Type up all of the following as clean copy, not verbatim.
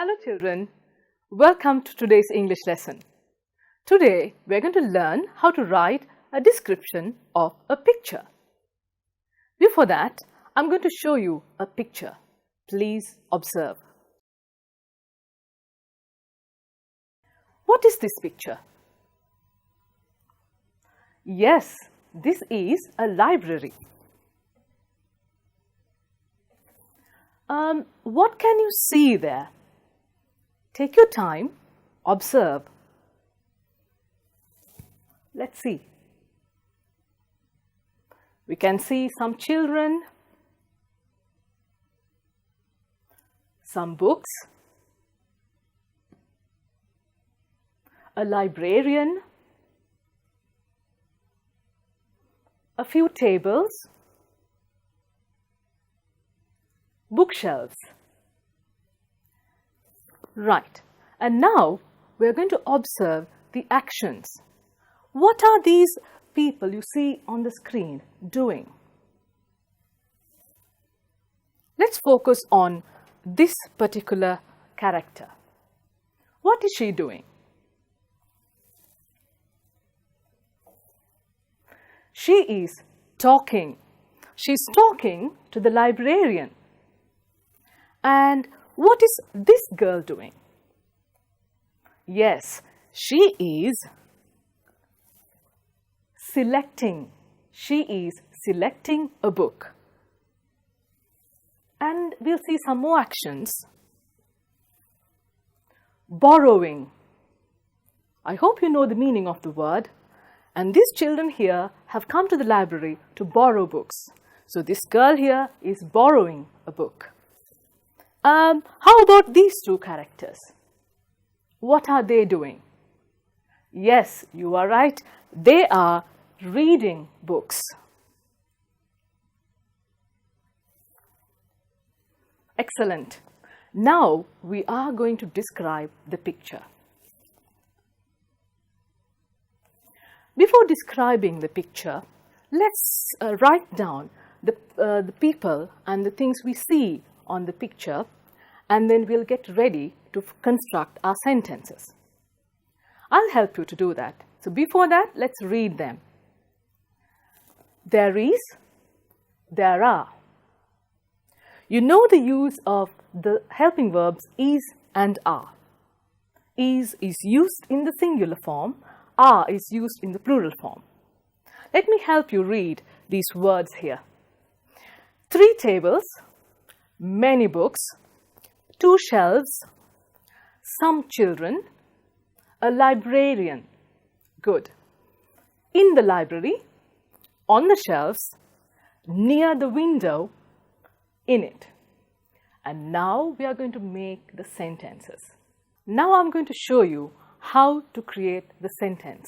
Hello children, welcome to today's English lesson. Today we are going to learn how to write a description of a picture. Before that, I am going to show you a picture. Please observe. What is this picture? Yes, this is a library. What can you see there? Take your time, observe. Let's see. We can see some children, some books, a librarian, a few tables, bookshelves. Right, and now we are going to observe the actions. What are these people you see on the screen doing? Let's focus on this particular character. What is she doing? She is talking. She's talking to the librarian. And what is this girl doing? Yes, she is selecting. She is selecting a book. And we'll see some more actions. Borrowing. I hope you know the meaning of the word. And these children here have come to the library to borrow books. So this girl here is borrowing a book. How about these two characters? What are they doing? Yes, you are right. They are reading books. Excellent. Now we are going to describe the picture. Before describing the picture, let's write down the people and the things we see on the picture, and then we'll get ready to construct our sentences. I'll help you to do that. So before that, let's read them. There is, there are. You know the use of the helping verbs is and are. Is used in the singular form, are is used in the plural form. Let me help you read these words here. 3 tables, many books, 2 shelves, some children, a librarian. Good. In the library, on the shelves, near the window, in it. And now we are going to make the sentences. Now I'm going to show you how to create the sentence.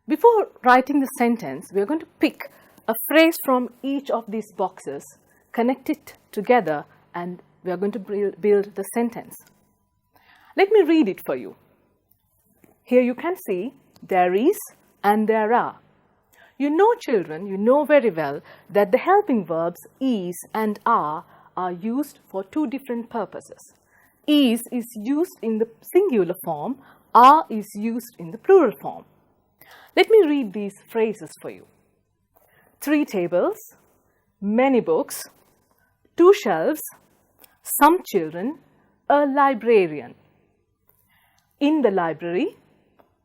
Before writing the sentence, we are going to pick a phrase from each of these boxes, connect it together, and we are going to build the sentence. Let me read it for you. Here you can see there is and there are. You know, children, you know very well that the helping verbs is and are used for 2 different purposes. Is used in the singular form, are is used in the plural form. Let me read these phrases for you. 3 tables, many books, 2 shelves, some children, a librarian. In the library,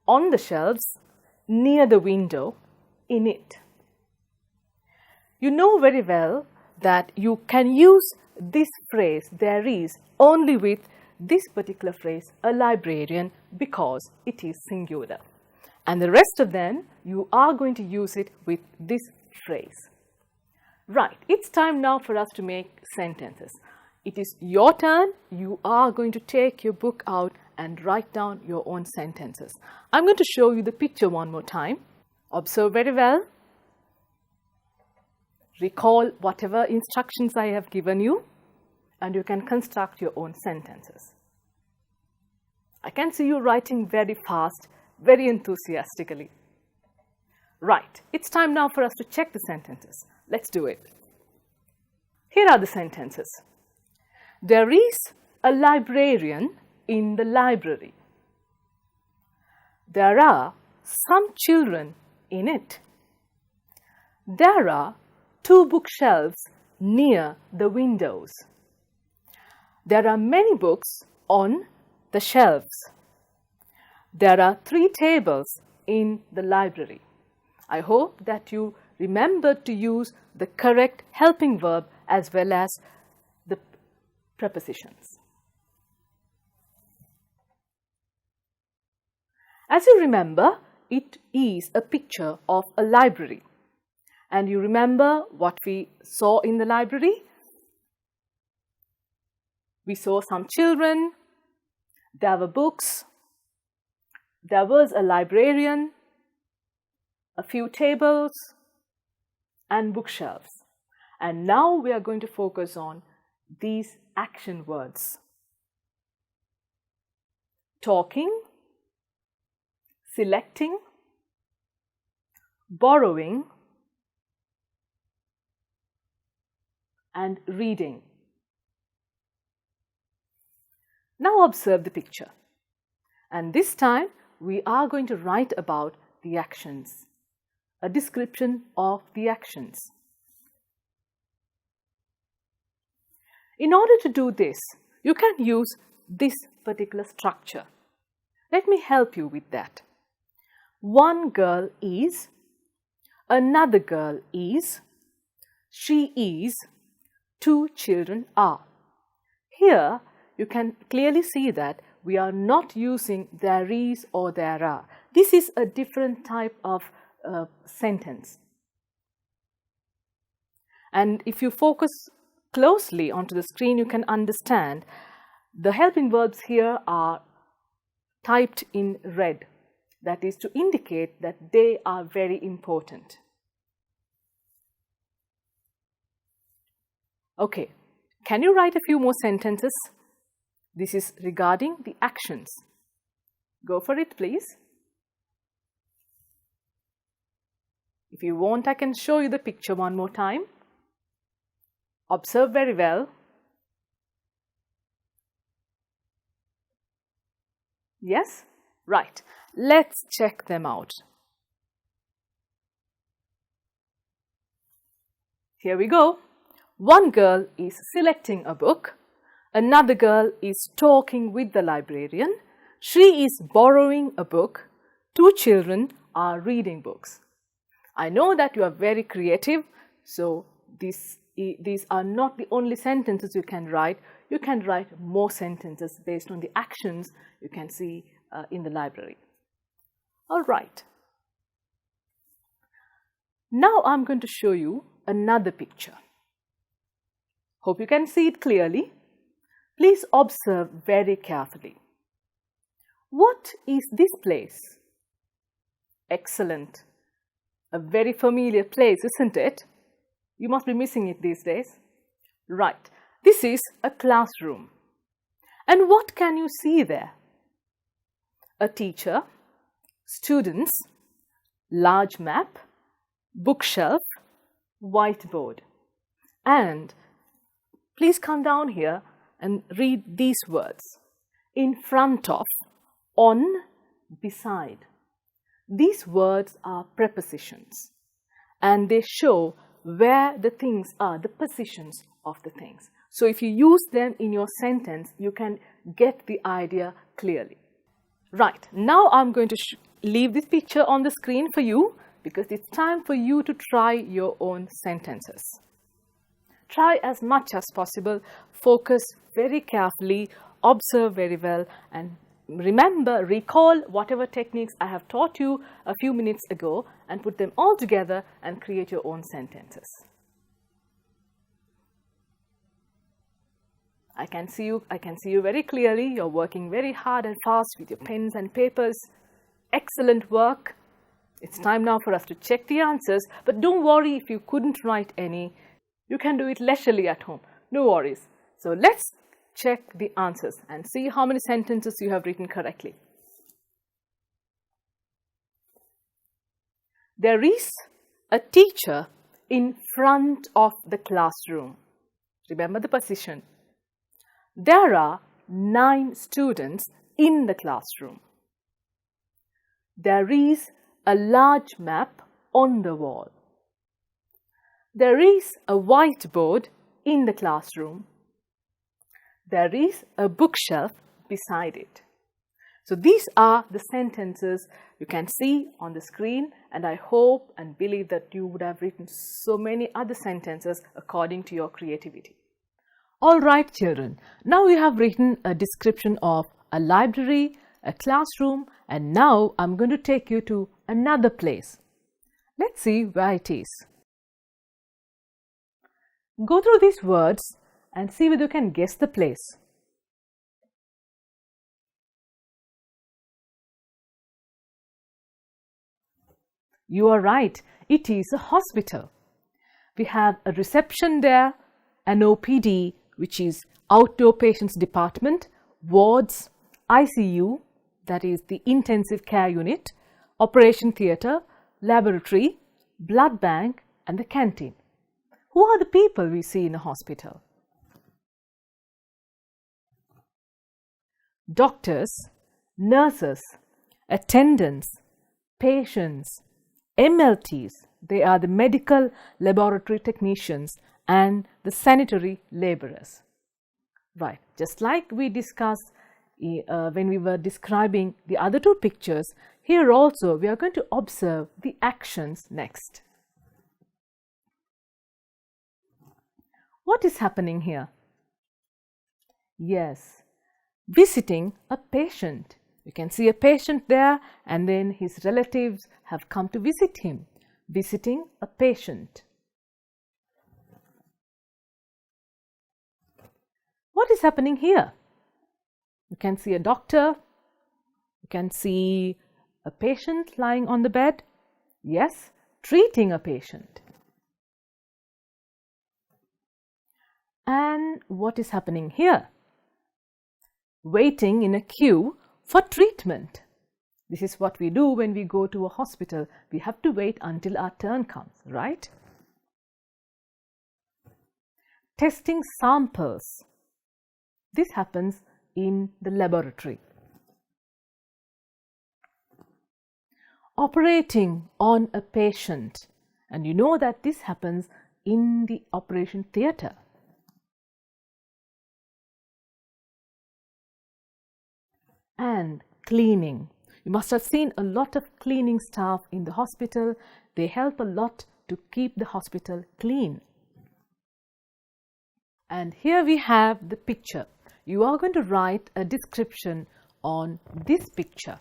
on the shelves, near the window, in it. You know very well that you can use this phrase, there is, only with this particular phrase, a librarian, because it is singular. And the rest of them, you are going to use it with this phrase. Right, it's time now for us to make sentences. It is your turn. You are going to take your book out and write down your own sentences. I'm going to show you the picture one more time. Observe very well. Recall whatever instructions I have given you, and you can construct your own sentences. I can see you writing very fast, very enthusiastically. Right, it's time now for us to check the sentences. Let's do it. Here are the sentences. There is a librarian in the library. There are some children in it. There are 2 bookshelves near the windows. There are many books on the shelves. There are 3 tables in the library. I hope that you remembered to use the correct helping verb as well as the prepositions. As you remember, it is a picture of a library. And you remember what we saw in the library? We saw some children, there were books, there was a librarian, a few tables, and bookshelves. And now we are going to focus on these action words: talking, selecting, borrowing, and reading. Now observe the picture. And this time we are going to write about the actions, a description of the actions. In order to do this, you can use this particular structure. Let me help you with that. One girl is, another girl is, she is, 2 children are. Here you can clearly see that we are not using there is or there are. This is a different type of sentence. And if you focus closely onto the screen, you can understand the helping verbs here are typed in red. That is to indicate that they are very important. Okay, can you write a few more sentences? This is regarding the actions. Go for it, please. If you want, I can show you the picture one more time. Observe very well. Yes? Right. Let's check them out. Here we go. One girl is selecting a book. Another girl is talking with the librarian. She is borrowing a book. 2 children are reading books. I know that you are very creative, so these are not the only sentences you can write. You can write more sentences based on the actions you can see in the library. All right. Now I'm going to show you another picture. Hope you can see it clearly. Please observe very carefully. What is this place? Excellent. A very familiar place, isn't it? You must be missing it these days. Right. This is a classroom. And what can you see there? A teacher, students, large map, bookshelf, whiteboard. And please come down here and read these words: in front of, on, beside. These words are prepositions and they show where the things are, the positions of the things. So if you use them in your sentence, you can get the idea clearly. Right, now I'm going to leave this picture on the screen for you because it's time for you to try your own sentences. Try as much as possible, focus very carefully, observe very well, and remember, recall whatever techniques I have taught you a few minutes ago and put them all together and create your own sentences. I can see you very clearly. You're working very hard and fast with your pens and papers. Excellent work. It's time now for us to check the answers, but don't worry if you couldn't write any. You can do it leisurely at home. No worries. So let's check the answers and see how many sentences you have written correctly. There is a teacher in front of the classroom. Remember the position. There are 9 students in the classroom. There is a large map on the wall. There is a whiteboard in the classroom. There is a bookshelf beside it. So these are the sentences you can see on the screen, and I hope and believe that you would have written so many other sentences according to your creativity. All right, children, now you have written a description of a library, a classroom, and now I'm going to take you to another place. Let's see where it is. Go through these words and see whether you can guess the place. You are right, it is a hospital. We have a reception there, an OPD, which is outdoor patients department, wards, ICU, that is the intensive care unit, operation theatre, laboratory, blood bank, and the canteen. Who are the people we see in a hospital? Doctors, nurses, attendants, patients, MLTs, they are the medical laboratory technicians and the sanitary laborers. Right, just like we discussed when we were describing the other two pictures, here also we are going to observe the actions next. What is happening here? Yes, visiting a patient. You can see a patient there, and then his relatives have come to visit him. Visiting a patient. What is happening here? You can see a doctor. You can see a patient lying on the bed. Yes, treating a patient. And what is happening here? Waiting in a queue for treatment. This is what we do when we go to a hospital. We have to wait until our turn comes, right? Testing samples. This happens in the laboratory. Operating on a patient. And you know that this happens in the operation theatre. And cleaning. You must have seen a lot of cleaning staff in the hospital. They help a lot to keep the hospital clean. And here we have the picture. You are going to write a description on this picture.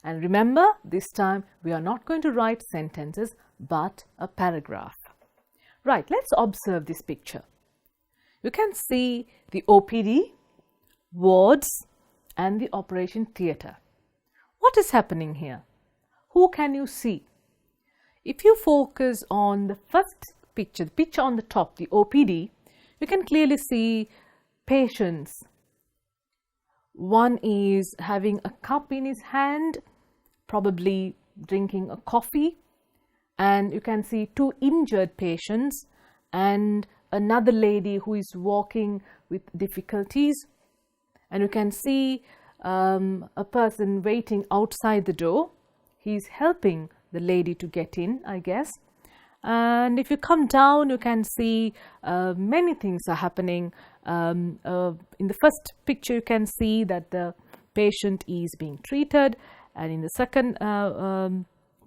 And remember, this time we are not going to write sentences but a paragraph. Right, let's observe this picture. You can see the OPD, wards, and the operation theatre. What is happening here? Who can you see? If you focus on the first picture, the picture on the top, the OPD, you can clearly see patients. One is having a cup in his hand, probably drinking a coffee, and you can see 2 injured patients and another lady who is walking with difficulties. And you can see a person waiting outside the door. He's helping the lady to get in, I guess. And if you come down, you can see many things are happening. In the first picture, you can see that the patient is being treated. And in the second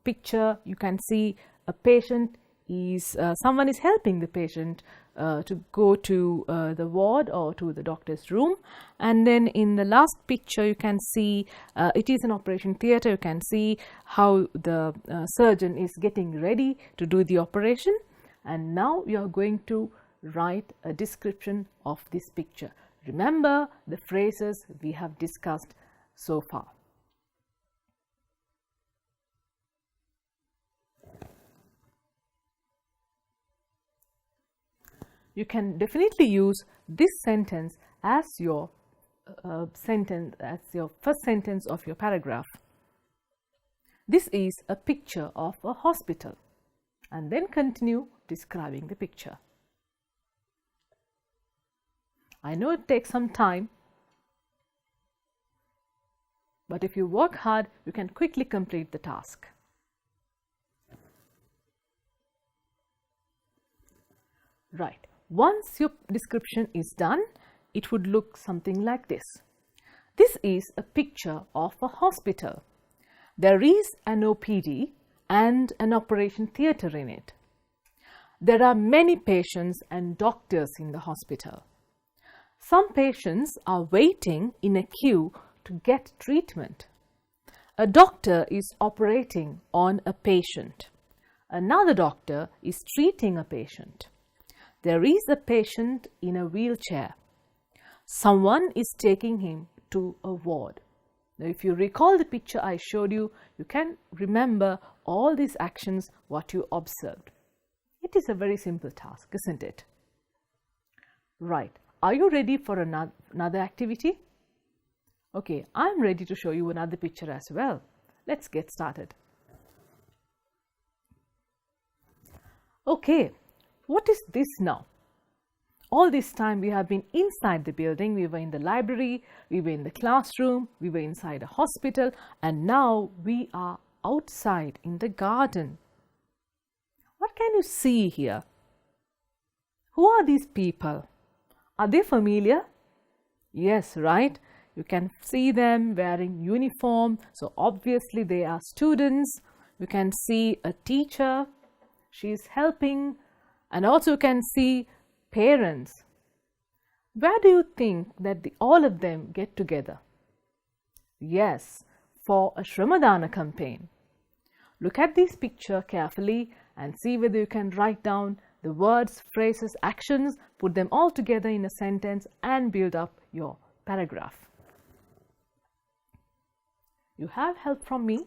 picture, you can see a patient is, someone is helping the patient to go to the ward or to the doctor's room. And then in the last picture, you can see it is an operation theatre. You can see how the surgeon is getting ready to do the operation. And now you are going to write a description of this picture. Remember the phrases we have discussed so far. You can definitely use this sentence as your first sentence of your paragraph. This is a picture of a hospital, and then continue describing the picture. I know it takes some time, But if you work hard, you can quickly complete the task. Right. Once your description is done, it would look something like this. This is a picture of a hospital. There is an OPD and an operation theatre in it. There are many patients and doctors in the hospital. Some patients are waiting in a queue to get treatment. A doctor is operating on a patient. Another doctor is treating a patient. There is a patient in a wheelchair. Someone is taking him to a ward. Now, if you recall the picture I showed you, you can remember all these actions, what you observed. It is a very simple task, isn't it? Right. Are you ready for another activity? Okay, I'm ready to show you another picture as well. Let's get started. Okay, what is this now? All this time we have been inside the building. We were in the library, we were in the classroom, we were inside a hospital, and now we are outside in the garden. What can you see here? Who are these people? Are they familiar? Yes, right? You can see them wearing uniform, so obviously they are students. You can see a teacher, she is helping, and also you can see parents. Where do you think that all of them get together? Yes, for a Shramadana campaign. Look at this picture carefully and see whether you can write down the words, phrases, actions, put them all together in a sentence and build up your paragraph. You have help from me.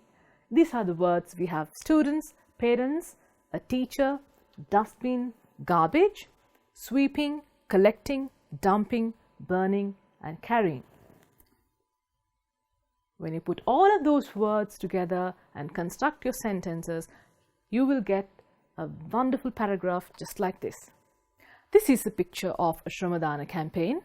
These are the words. We have students, parents, a teacher, dustbin, garbage, sweeping, collecting, dumping, burning, and carrying. When you put all of those words together and construct your sentences, you will get a wonderful paragraph just like this. This is a picture of a Shramadana campaign.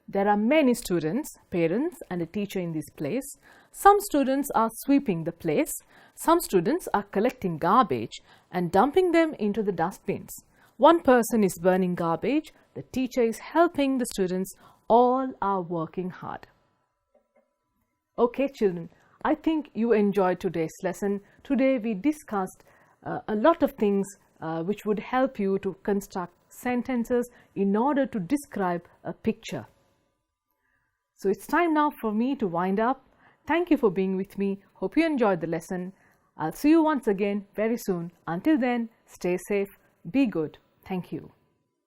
There are many students, parents, and a teacher in this place. Some students are sweeping the place. Some students are collecting garbage and dumping them into the dustbins. One person is burning garbage. The teacher is helping the students. All are working hard. Okay, children, I think you enjoyed today's lesson. Today we discussed a lot of things which would help you to construct sentences in order to describe a picture. So it's time now for me to wind up. Thank you for being with me. Hope you enjoyed the lesson. I'll see you once again very soon. Until then, stay safe, be good. Thank you.